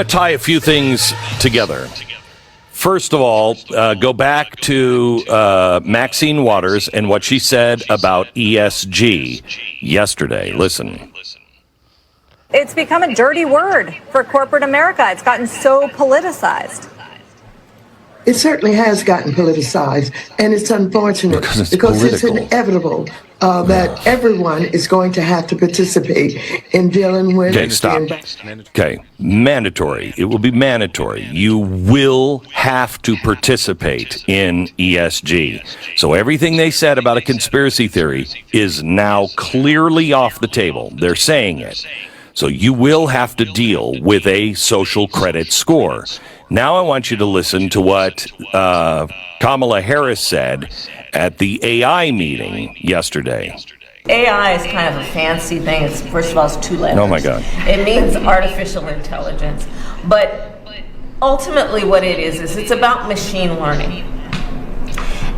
Tie a few things together. First of all, go back to Maxine Waters and what she said about ESG yesterday. Listen. It's become a dirty word for corporate America. It's gotten so politicized. It certainly has gotten politicized, and it's unfortunate because it's inevitable that everyone is going to have to participate in dealing with. Okay, stop. Okay, mandatory. It will be mandatory. You will have to participate in ESG. So everything they said about a conspiracy theory is now clearly off the table. They're saying it. So you will have to deal with a social credit score. Now I want you to listen to what Kamala Harris said at the AI meeting yesterday. AI is kind of a fancy thing. First of all, it's 2 letters. Oh my God. It means artificial intelligence. But ultimately what it is it's about machine learning.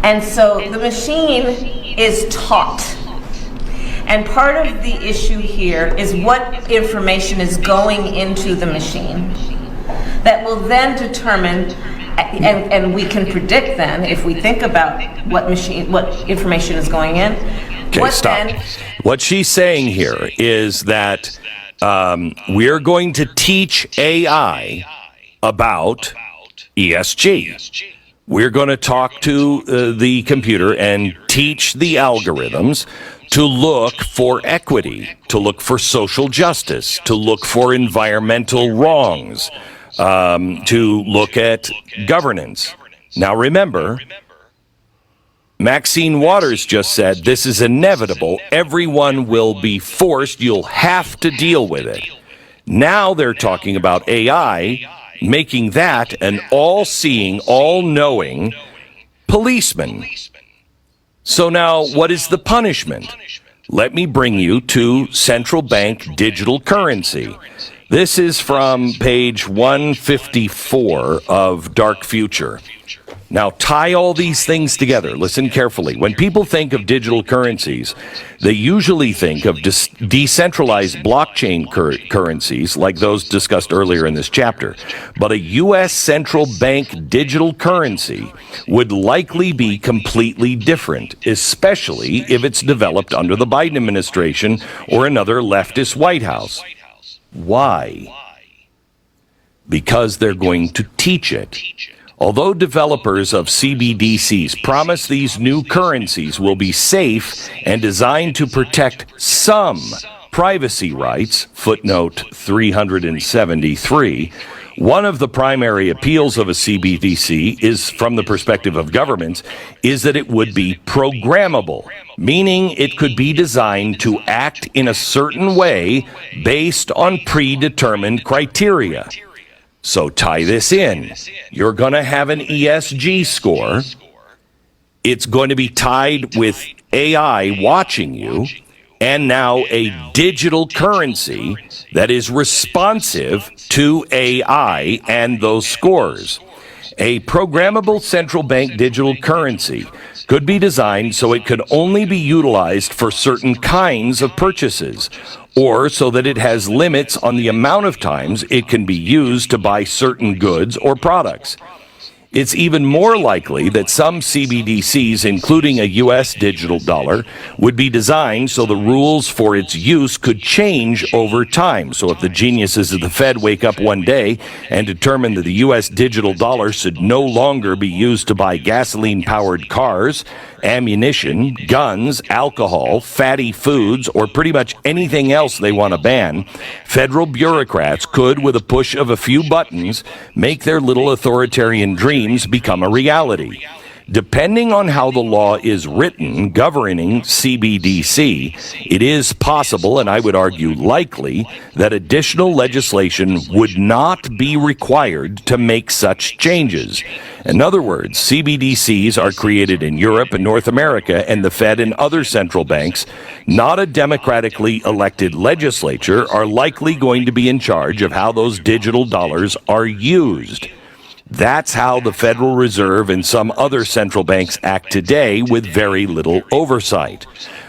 And so the machine is taught. And part of the issue here is what information is going into the machine that will then determine, and we can predict then, if we think about what information is going in. Okay, stop. What she's saying here is that we're going to teach AI about ESG. We're going to talk to the computer and teach the algorithms to look for equity, to look for social justice, to look for environmental wrongs, to look at governance. Now remember, Maxine Waters just said this is inevitable. Everyone will be forced. You'll have to deal with it. Now they're talking about AI, making that an all-seeing, all-knowing policeman. So now, what is the punishment? Let me bring you to central bank digital currency. This is from page 154 of Dark Future. Now, tie all these things together. Listen carefully. When people think of digital currencies, they usually think of decentralized blockchain currencies like those discussed earlier in this chapter. But a U.S. central bank digital currency would likely be completely different, especially if it's developed under the Biden administration or another leftist White House. Why? Because they're going to teach it. Although developers of CBDCs promise these new currencies will be safe and designed to protect some privacy rights, footnote 373, one of the primary appeals of a CBDC is, from the perspective of governments, is that it would be programmable, meaning it could be designed to act in a certain way based on predetermined criteria. So tie this in. You're going to have an ESG score. It's going to be tied with AI watching you, and now a digital currency that is responsive to AI and those scores. A programmable central bank digital currency could be designed so it could only be utilized for certain kinds of purchases, or so that it has limits on the amount of times it can be used to buy certain goods or products. It's even more likely that some CBDCs, including a U.S. digital dollar, would be designed so the rules for its use could change over time. So if the geniuses of the Fed wake up one day and determine that the U.S. digital dollar should no longer be used to buy gasoline-powered cars, ammunition, guns, alcohol, fatty foods, or pretty much anything else they want to ban, federal bureaucrats could, with a push of a few buttons, make their little authoritarian dreams become a reality. Depending on how the law is written governing CBDC, it is possible, and I would argue likely, that additional legislation would not be required to make such changes. In other words, CBDCs are created in Europe and North America, and the Fed and other central banks, not a democratically elected legislature, are likely going to be in charge of how those digital dollars are used. That's how the Federal Reserve and some other central banks act today, with very little oversight.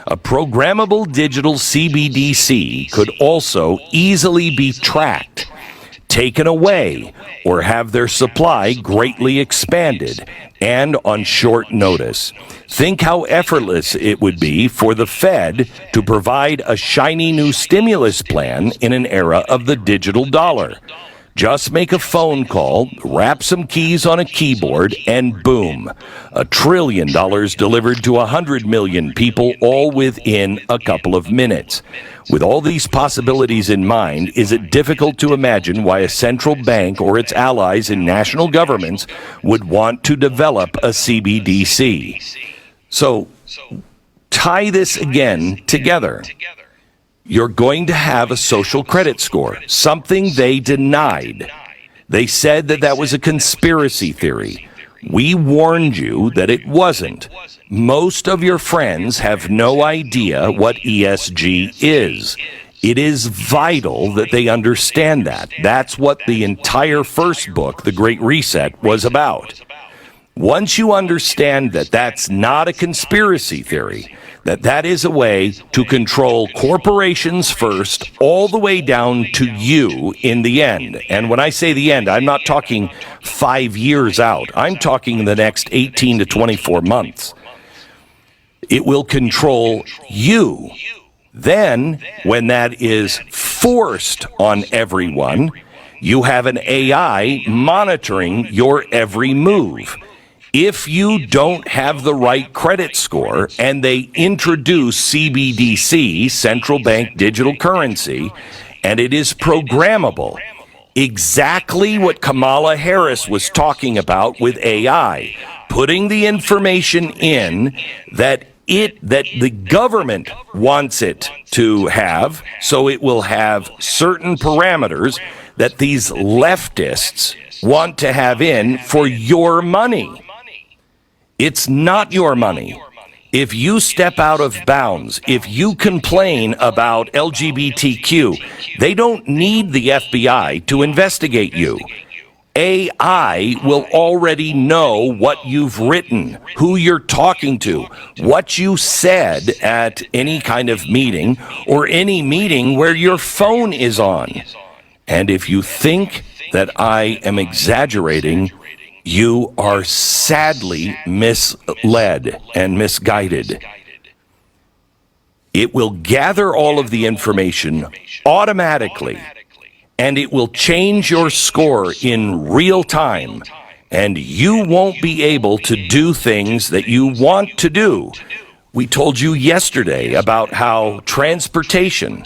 A programmable digital CBDC could also easily be tracked. taken away or have their supply greatly expanded, and on short notice. Think how effortless it would be for the Fed to provide a shiny new stimulus plan in an era of the digital dollar. Just make a phone call, wrap some keys on a keyboard, and boom, $1 trillion delivered to 100 million people, all within a couple of minutes. With all these possibilities in mind, is it difficult to imagine why a central bank or its allies in national governments would want to develop a CBDC? So, tie this again together. You're going to have a social credit score, something they denied. They said that was a conspiracy theory. We warned you that it wasn't. Most of your friends have no idea what ESG is. It is vital that they understand that. That's what the entire first book, The Great Reset, was about. Once you understand that that's not a conspiracy theory, that is a way to control corporations first, all the way down to you in the end. And when I say the end, I'm not talking 5 years out. I'm talking the next 18 to 24 months. It will control you. Then, when that is forced on everyone, you have an AI monitoring your every move. If you don't have the right credit score and they introduce CBDC, central bank digital currency, and it is programmable, exactly what Kamala Harris was talking about with AI, putting the information in that the government wants it to have, so it will have certain parameters that these leftists want to have in for your money. It's not your money. If you step out of bounds, if you complain about LGBTQ, they don't need the FBI to investigate you. AI will already know what you've written, who you're talking to, what you said at any kind of meeting or any meeting where your phone is on. And if you think that I am exaggerating, you are sadly misled and misguided. It will gather all of the information automatically, and it will change your score in real time, and you won't be able to do things that you want to do. We told you yesterday about how transportation,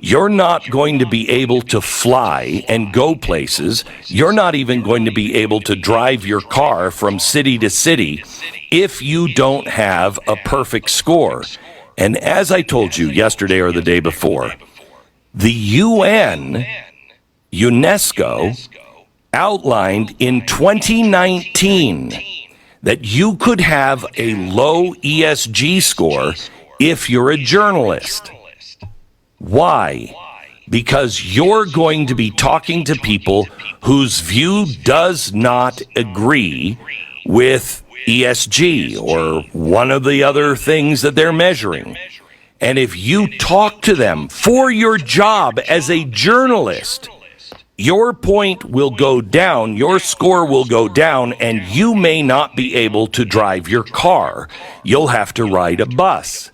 you're not going to be able to fly and go places. You're not even going to be able to drive your car from city to city if you don't have a perfect score. And as I told you yesterday or the day before, the UNESCO outlined in 2019 that you could have a low ESG score if you're a journalist. Why? Because you're going to be talking to people whose view does not agree with ESG or one of the other things that they're measuring. And if you talk to them for your job as a journalist, your point will go down, your score will go down, and you may not be able to drive your car. You'll have to ride a bus.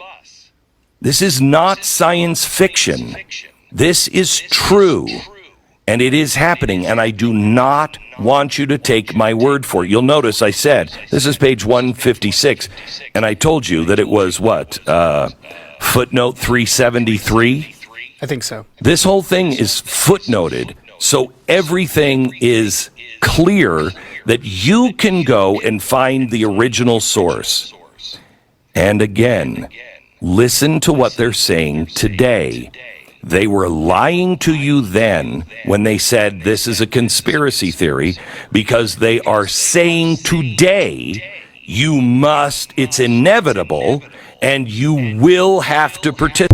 This is not science fiction. This is true, and it is happening, and I do not want you to take my word for it. You'll notice I said, this is page 156, and I told you that it was what? Footnote 373? I think so. This whole thing is footnoted, so everything is clear that you can go and find the original source. And again, listen to what they're saying today. They were lying to you then when they said this is a conspiracy theory, because they are saying today it's inevitable and you will have to participate.